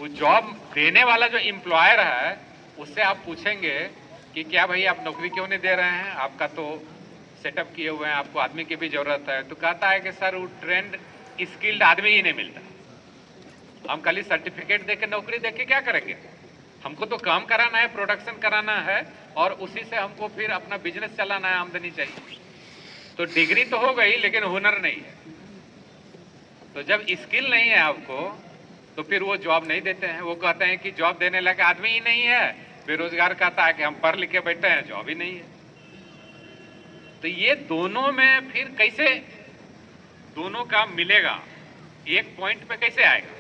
वो जॉब देने वाला जो एम्प्लॉयर है उससे आप पूछेंगे कि क्या भाई आप नौकरी क्यों नहीं दे रहे हैं, आपका तो सेटअप किए हुए हैं, आपको आदमी की भी जरूरत है। तो कहता है कि सर वो ट्रेंड स्किल्ड आदमी ही नहीं मिलता, हम खाली सर्टिफिकेट दे के नौकरी दे के क्या करेंगे, हमको तो काम कराना है, प्रोडक्शन कराना है और उसी से हमको फिर अपना बिजनेस चलाना है, आमदनी चाहिए। तो डिग्री तो हो गई लेकिन हुनर नहीं है। तो जब स्किल नहीं है आपको तो फिर वो जॉब नहीं देते हैं। वो कहते हैं कि जॉब देने लायक आदमी ही नहीं है, बेरोजगार कहता है कि हम पढ़ लिख के बैठे हैं, जॉब ही नहीं है। तो ये दोनों में फिर कैसे दोनों का मिलेगा, एक पॉइंट पे कैसे आएगा,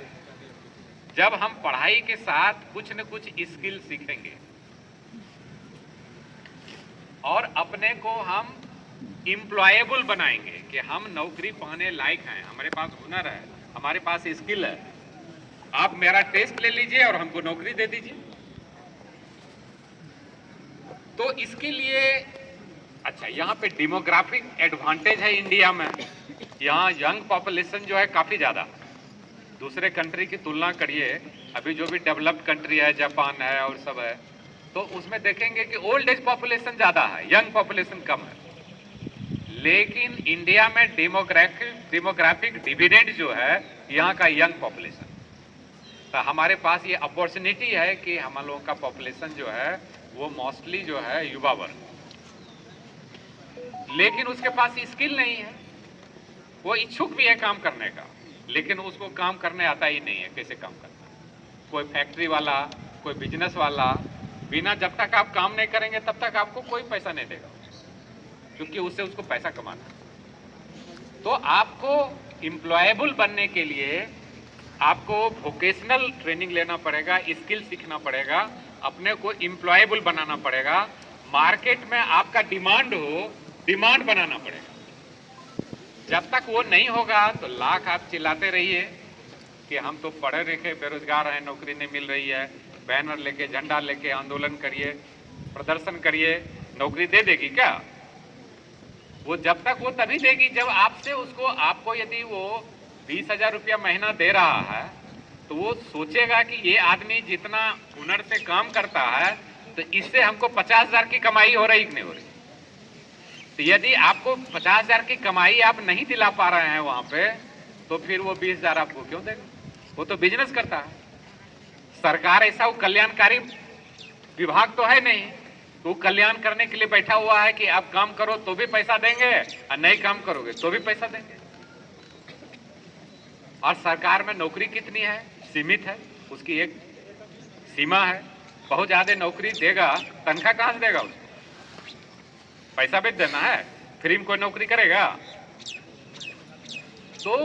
जब हम पढ़ाई के साथ कुछ न कुछ स्किल सीखेंगे और अपने को हम एम्प्लॉयबल बनाएंगे कि हम नौकरी पाने लायक हैं, हमारे पास हुनर है, हमारे पास स्किल है, आप मेरा टेस्ट ले लीजिए और हमको नौकरी दे दीजिए। तो इसके लिए अच्छा, यहाँ पे डेमोग्राफिक एडवांटेज है इंडिया में, यहाँ यंग पॉपुलेशन जो है काफी ज्यादा, दूसरे कंट्री की तुलना करिए, अभी जो भी डेवलप्ड कंट्री है, जापान है और सब है, तो उसमें देखेंगे कि ओल्ड एज पॉपुलेशन ज्यादा है, यंग पॉपुलेशन कम है। लेकिन इंडिया में डेमोग्राफिक डिविडेंड जो है यहाँ का यंग पॉपुलेशन, तो हमारे पास ये अपॉर्चुनिटी है कि हम लोगों का पॉपुलेशन जो है वो मोस्टली जो है युवा वर्ग, लेकिन उसके पास स्किल नहीं है, वो इच्छुक भी है काम करने का लेकिन उसको काम करने आता ही नहीं है, कैसे काम करना। कोई फैक्ट्री वाला, कोई बिजनेस वाला, बिना जब तक आप काम नहीं करेंगे तब तक आपको कोई पैसा नहीं देगा, क्योंकि उससे उसको पैसा कमाना है। तो आपको एम्प्लॉयबल बनने के लिए आपको वोकेशनल ट्रेनिंग लेना पड़ेगा, स्किल सीखना पड़ेगा, अपने को एम्प्लॉयबल बनाना पड़ेगा, मार्केट में आपका डिमांड हो, डिमांड बनाना पड़ेगा। जब तक वो नहीं होगा तो लाख आप चिल्लाते रहिए कि हम तो पढ़े लिखे बेरोजगार हैं, नौकरी नहीं मिल रही है, बैनर लेके, झंडा लेके आंदोलन करिए, प्रदर्शन करिए, नौकरी दे देगी क्या? वो जब तक वो तभी देगी जब आपसे उसको, आपको यदि वो 20,000 रुपया महीना दे रहा है तो वो सोचेगा कि ये आदमी जितना हुनर से काम करता है तो इससे हमको 50,000 की कमाई हो रही कि नहीं हो रही। तो यदि आपको 50,000 की कमाई आप नहीं दिला पा रहे हैं वहां पे, तो फिर वो 20,000 आपको क्यों देगा? वो तो बिजनेस करता है। सरकार ऐसा वो कल्याणकारी विभाग तो है नहीं, तो कल्याण करने के लिए बैठा हुआ है कि आप काम करो तो भी पैसा देंगे और नहीं काम करोगे तो भी पैसा देंगे। और सरकार में नौकरी कितनी है? सीमित है, उसकी एक सीमा है। बहुत ज्यादा नौकरी देगा, तनख्वाह कहां से देगा उसको? पैसा भी देना है, फ्री में कोई नौकरी करेगा? तो